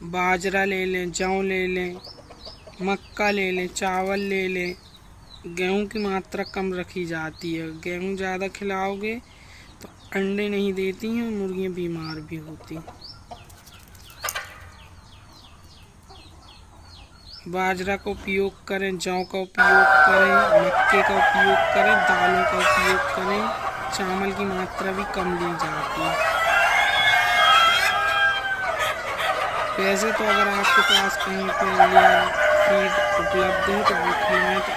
बाजरा ले लें, जौ ले लें, मक्का ले लें, चावल ले लें। गेहूं की मात्रा कम रखी जाती है। गेहूं ज़्यादा खिलाओगे तो अंडे नहीं देती हैं और मुर्गियाँ बीमार भी होती हैं। बाजरा का उपयोग करें, जौ का उपयोग करें, मक्के का उपयोग करें, दालों का उपयोग करें। चावल की मात्रा भी कम ली जाती है। वैसे तो अगर आपके पास कहीं पे लेयर फीड उपलब्ध है तो वो खिलाएं तो